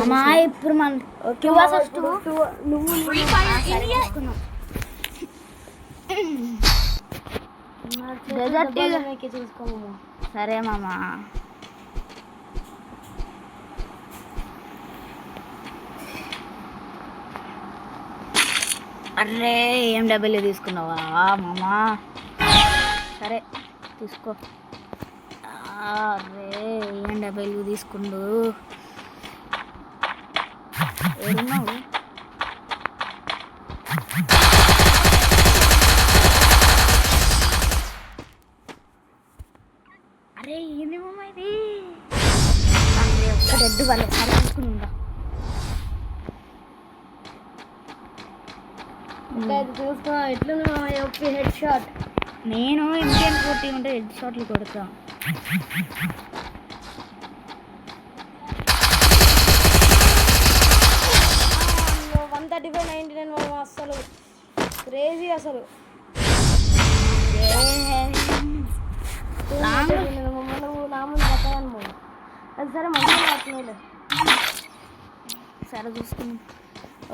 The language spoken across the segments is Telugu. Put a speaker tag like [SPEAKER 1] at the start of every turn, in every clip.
[SPEAKER 1] అమ్మా ఇప్పుడు మన చూసుకోమా. సరే మామా. అరే ఏం డబ్బులు తీసుకున్నావా మామా? సరే తీసుకో. అరే ఏం డబ్బులు తీసుకుండు ఏడున్నావు? అరే ఏంది మామ ఇది? ఒక్క డెడ్ వాళ్ళు ఒకసారి తీసుకుని
[SPEAKER 2] చూసుకో ఎట్లున్నా హెడ్ షాట్.
[SPEAKER 1] నేను ఇండియన్ 40 ఉంటే హెడ్ షాట్లు కొడతా.
[SPEAKER 2] 135-99 అసలు క్రేజీ అసలు. అది సరే మంచిగా రాస్తున్నావులే.
[SPEAKER 1] సరే చూసుకున్నాం.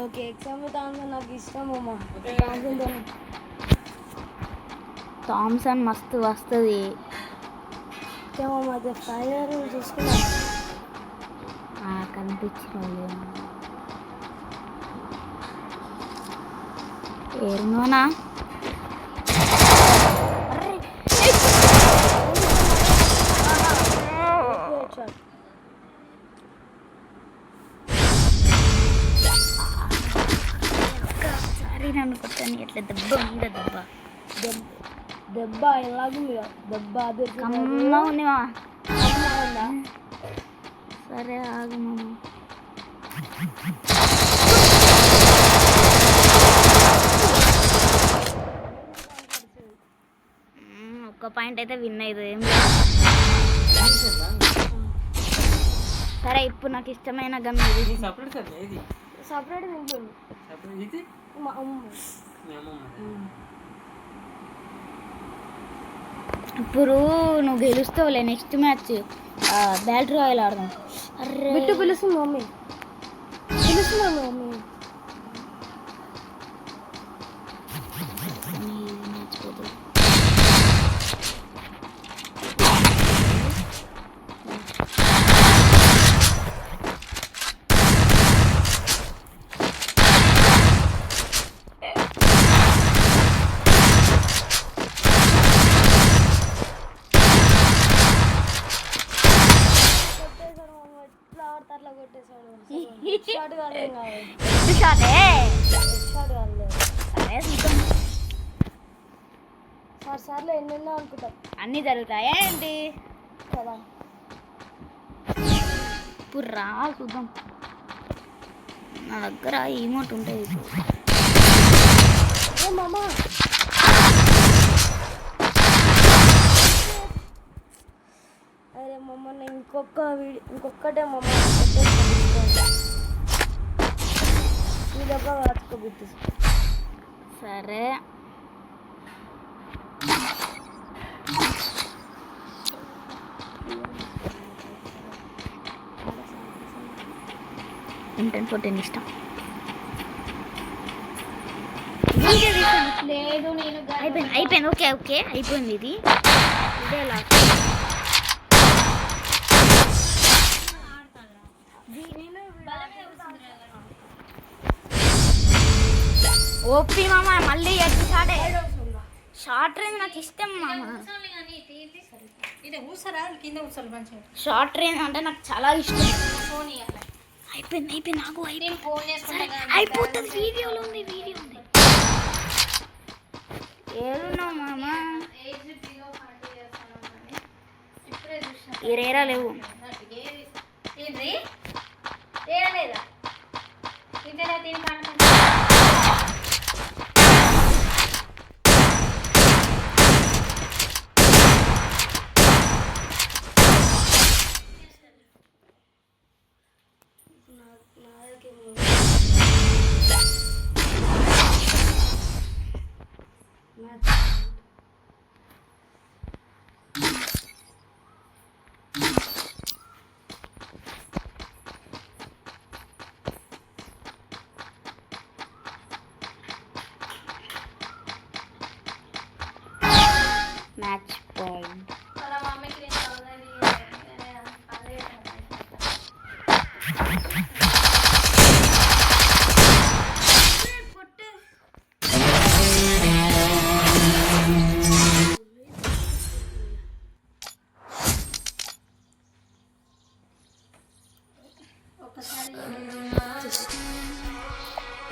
[SPEAKER 2] ఓకే ఎగ్జామ్ నాకు ఇష్టం అమ్మ.
[SPEAKER 1] థామ్సన్ మస్తు వస్తుంది.
[SPEAKER 2] మధ్య ఫైర్ చూసుకున్నా
[SPEAKER 1] కనిపించిన ఏరునోనా ఒకసారి నన్ను కొట్టాను. ఎట్లా దెబ్బ ఉండే
[SPEAKER 2] దెబ్బ ఎలాగుంది దెబ్బ అది
[SPEAKER 1] కమ్మ ఉంది మా. సరే ఆగు మామ. ఒక్క పాయింట్ అయితే విన్ అయ్యేది ఏం లేదు. సరే ఇప్పుడు నాకు ఇష్టమైన గమ్ ఇది.
[SPEAKER 2] సపరేట్
[SPEAKER 1] ఇప్పుడు నువ్వు గెలుస్తావులే. నెక్స్ట్ మ్యాచ్ బ్యాట్ రాయల్ ఆడదాం.
[SPEAKER 2] అరే బిట్టు పిలుస్తుంది మమ్మీ. పిలుస్తున్నా మమ్మీ. సార్లు ఎన్నెన్నో అనుకుంటాం.
[SPEAKER 1] అన్నీ జరుగుతాయా ఏంటి
[SPEAKER 2] కదా?
[SPEAKER 1] ఇప్పుడు రా చూద్దాం. నా దగ్గర ఈమోట్ ఉంటుంది.
[SPEAKER 2] మామా అరే మమ్మల్ని ఇంకొక్కటే మమ్మ వాచుకోబెట్టి.
[SPEAKER 1] సరే ఇంటెన్ 14 ఇష్టం
[SPEAKER 2] లేదు. నేను
[SPEAKER 1] అయిపోయింది. ఓకే ఓకే అయిపోయింది. ఇది ఇదే లాస్ట్. ఓపి మామ మళ్ళీ షార్ట్ రేంజ్ నాకు ఇష్టం మామ. షార్ట్ రేంజ్ అంటే నాకు చాలా ఇష్టం. అయిపోయింది నాకు అయిపోతుంది. వీడియోలో ఉంది. ఏడున్నావు మామ? ఈ రేరా లేవు. Match point.
[SPEAKER 2] వాళ్ళ మమ్మీకి నేను చదవదని అదే ఒకసారి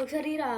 [SPEAKER 1] ఒకసారి రా.